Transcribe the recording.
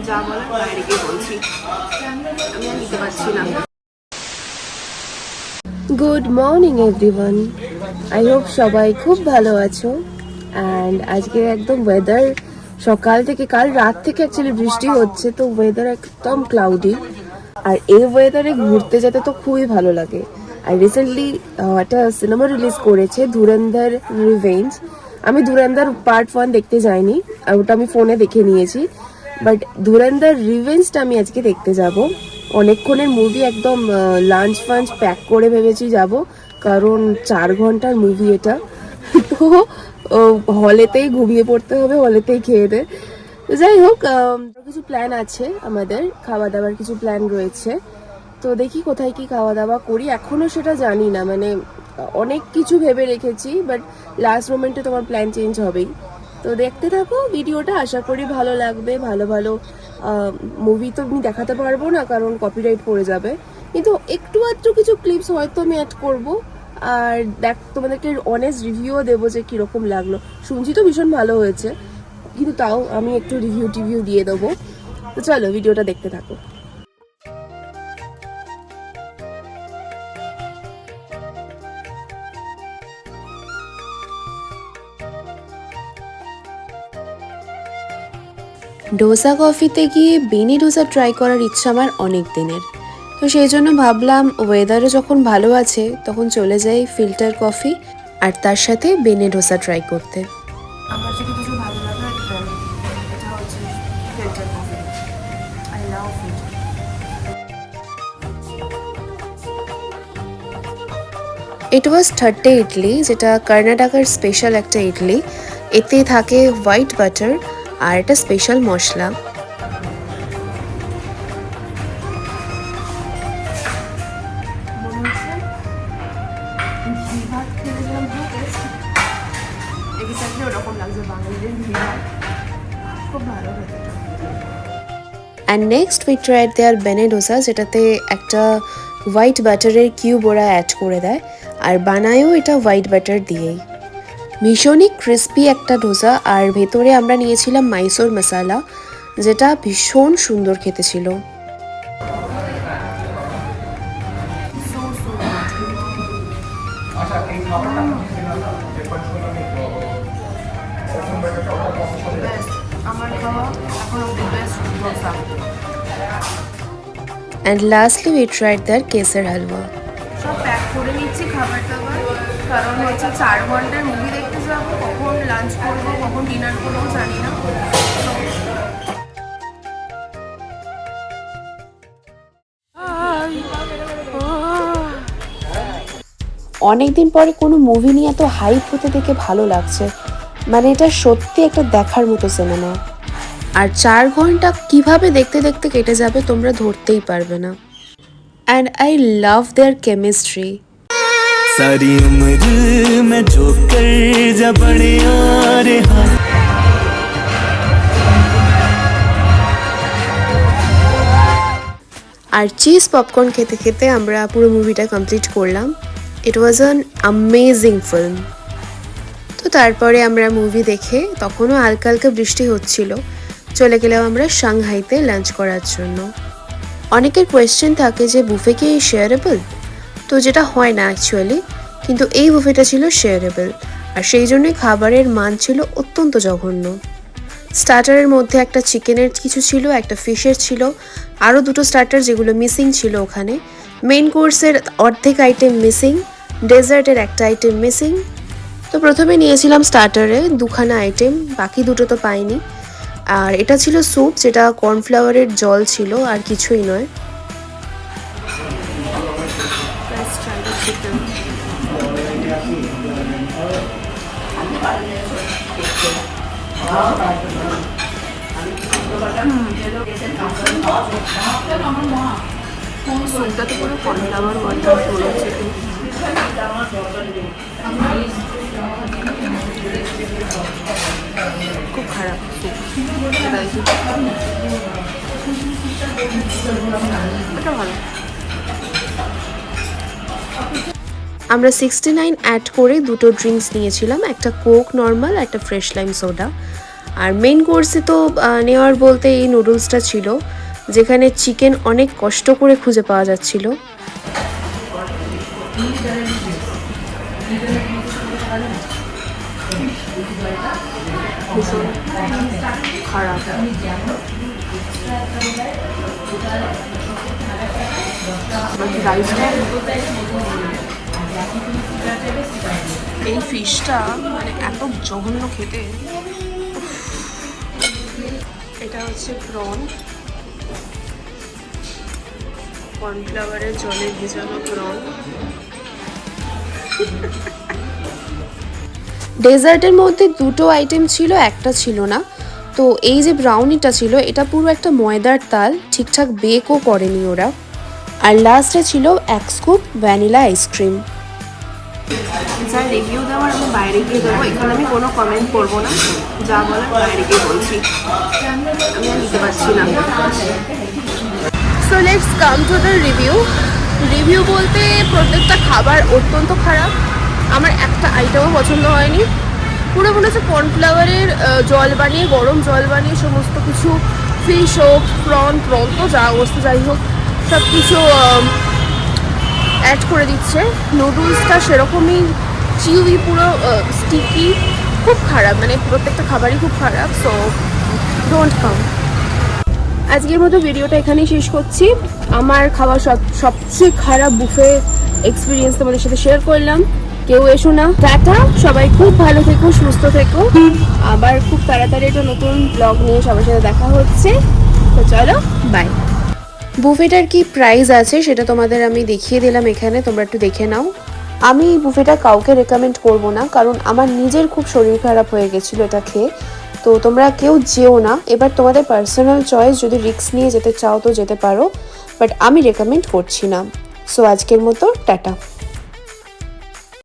যা বলার বাইরে গিয়ে বলছি, আমি আর নিতে পারছি না। Good morning everyone, I hope সবাই খুব ভালো আছো। অ্যান্ড আজকে একদম ওয়েদার সকাল থেকে, কাল রাত থেকে অ্যাকচুয়ালি বৃষ্টি হচ্ছে, তো ওয়েদার একদম ক্লাউডি। আর এই ওয়েদারে ঘুরতে যেতে তো খুবই ভালো লাগে। আর রিসেন্টলি একটা সিনেমা রিলিজ করেছে, ধুরন্ধর রিভেঞ্জ। আমি ধুরন্ধর পার্ট 1 দেখতে যাইনি, আর ওটা আমি ফোনে দেখে নিয়েছি। বাট ধুরন্ধর রিভেঞ্জটা আমি আজকে দেখতে যাব। অনেকক্ষণের মুভি, একদম লাঞ্চ ফাঞ্চ প্যাক করে ভেবেছি যাব, কারণ 4 ঘন্টার মুভি এটা। তো হলেতেই ঘুমিয়ে পড়তে হবে, হলেতেই খেয়ে দে। যাই হোক, কিছু প্ল্যান আছে আমাদের, খাওয়া দাওয়ার কিছু প্ল্যান রয়েছে। তো দেখি কোথায় কি খাওয়া দাওয়া করি, এখনো সেটা জানি না। মানে অনেক কিছু ভেবে রেখেছি, বাট লাস্ট মোমেন্টে তোমার প্ল্যান চেঞ্জ হবেই। তো দেখতে থাকো ভিডিওটা, আশা করি ভালো লাগবে। ভালো ভালো মুভি তো আমি দেখাতে পারবো না, কারণ কপিরাইট পড়ে যাবে, কিন্তু একটু আধটু কিছু ক্লিপস হয়তো আমি অ্যাড করবো। আর তোমাদেরকে অনেস্ট রিভিউও দেবো যে কীরকম লাগলো। শুনছি তো ভীষণ ভালো হয়েছে, কিন্তু তাও আমি একটু রিভিউ দিয়ে দেবো। তো চলো ভিডিওটা দেখতে থাকো। ডোসা কফিতে গিয়ে বেনি ডোসা ট্রাই করার ইচ্ছা আমার অনেক দিনের। তো সেই জন্য ভাবলাম ওয়েদারও যখন ভালো আছে, তখন চলে যাই ফিল্টার কফি আর তার সাথে বেনি ডোসা ট্রাই করতে। আমার যদি কিছু ভালো লাগে এটা হচ্ছে filter coffee. I love filter. It was থার্ডে ইডলি, যেটা কর্ণাটকের স্পেশাল একটা ইডলি। এতে থাকে হোয়াইট বাটার আর একটা special masala. And next we tried দেয়ার বেনে ডোসা, যেটাতে একটা হোয়াইট বাটারের কিউব ওরা অ্যাড করে দেয়, আর বানায়ও এটা হোয়াইট বাটার দিয়েই। ভীষণই ক্রিস্পি একটা ডোসা, আর ভেতরে আমরা নিয়েছিলাম মাইসোর মশালা, যেটা ভীষণ সুন্দর খেতে ছিল। And lastly we tried their kesar হালুয়া। সব প্যাক করে নিচ্ছি খাবার দাবার, কারণ হচ্ছে 4 ঘন্টার মুভি দেখতে যাবো, কখন লাঞ্চ করবো কখন ডিনার করবো জানি না। অনেকদিন পরে কোনো মুভি নিয়ে এত হাইপ হতে দেখে ভালো লাগছে। মানে এটা সত্যি একটা দেখার মতো সিনেমা। আর 4 ঘন্টা কিভাবে দেখতে দেখতে কেটে যাবে তোমরা ধরতেই পারবে না। And I love their chemistry. सारी उम्र मैं जो कर जा बड़े यारे हाँ। আর চিজ পপকর্ন খেতে খেতে আমরা পুরো মুভিটা কমপ্লিট করলাম। ইট ওয়াজ অ্যান অ্যামেজিং ফিল্ম। তো তারপরে আমরা মুভি দেখে, তখনও হালকা হালকা বৃষ্টি হচ্ছিল, চলে গেলাম আমরা সাংহাইতে লাঞ্চ করার জন্য। অনেকের কোয়েশ্চেন থাকে যে বুফে কি শেয়ারেবল, তো যেটা হয় না অ্যাকচুয়ালি, কিন্তু এই বুফেটা ছিল শেয়ারেবল। আর সেই জন্যই খাবারের মান ছিল অত্যন্ত জঘন্য। স্টার্টারের মধ্যে একটা চিকেনের কিছু ছিল, একটা ফিশের ছিল, আরও 2টো স্টার্টার যেগুলো মিসিং ছিল ওখানে। মেইন কোর্সের অর্ধেক আইটেম মিসিং, ডেজার্টের একটা আইটেম মিসিং। তো প্রথমে নিয়েছিলাম স্টার্টারে 2খানা আইটেম, বাকি 2টো তো পাইনি। আর এটা ছিল স্যুপ, যেটা কর্নফ্লাওয়ারের জল ছিল, আর কিছুই নয়। স্যুপটা তো পুরো কর্নফ্লাওয়ার ওয়াটার পড়েছে। খুব খারাপ এটা ভালো। আমরা 69 অ্যাড করে দুটো ড্রিঙ্কস নিয়েছিলাম, একটা কোক নর্মাল, একটা ফ্রেশ লাইম সোডা। আর মেইন কোর্সে তো নেওয়ার বলতে এই নুডলসটা ছিল, যেখানে চিকেন অনেক কষ্ট করে খুঁজে পাওয়া যাচ্ছিল। খারাপ। এই ফিশটা মানে এত জঘন্য খেতে। এটা হচ্ছে প্রন, কর্নফ্লাওয়ারের জলে ভেজানো প্রন। ডেজার্টের মধ্যে দুটো আইটেম ছিল, একটা ছিল না। তো এই যে ব্রাউনিটা ছিল, এটা পুরো একটা ময়দার তাল, ঠিকঠাক বেকও করেনি ওরা। আর লাস্টে ছিল 1 স্কুপ ভ্যানিলা আইসক্রিম। যা রিভিউ দেওয়ার আমি বাইরে গিয়ে দেবো, এখানে আমি কোনো কমেন্ট করবো না, যা বলার বাইরে গিয়ে বলছি, আমি আর নিতে পারছি না। So let's come to the review বলতে প্রত্যেকটা খাবার অত্যন্ত খারাপ, আমার একটা আইটেমও পছন্দ হয়নি। পুরো মনে হচ্ছে কর্নফ্লাওয়ারের জল বানিয়ে, গরম জল বানিয়ে সমস্ত কিছু, ফিশ হোক, প্রন তো যা অবস্থা যাই হোক, সব কিছু অ্যাড করে দিচ্ছে। নুডলসটা সেরকমই চিউই, পুরো স্টিকি, খুব খারাপ, মানে প্রত্যেকটা খাবারই খুব খারাপ। So don't come. আজকের মতো ভিডিওটা এখানেই শেষ করছি। আমার খাওয়া সবচেয়ে খারাপ বুফে এক্সপিরিয়েন্স তোমাদের সাথে শেয়ার করলাম। কেউ এসো না। টাটা, সবাই খুব ভালো থেকো, সুস্থ থেকো। আবার খুব তাড়াতাড়ি একটা নতুন ব্লগ নিয়ে সবার সাথে দেখা হচ্ছে। তো চলো, বাই। বুফেটার কি প্রাইস আছে সেটা তোমাদের আমি দেখিয়ে দিলাম এখানে, তোমরা একটু দেখে নাও। আমি এই বুফেটা কাউকে রেকমেন্ড করব না, কারণ আমার নিজের খুব শরীর খারাপ হয়ে গেছিলো এটা খেয়ে। তো তোমরা কেউ যেও না। এবার তোমাদের পার্সোনাল চয়েস, যদি রিস্ক নিয়ে যেতে চাও তো যেতে পারো, বাট আমি রেকমেন্ড করছি না। সো আজকের মতো টাটা।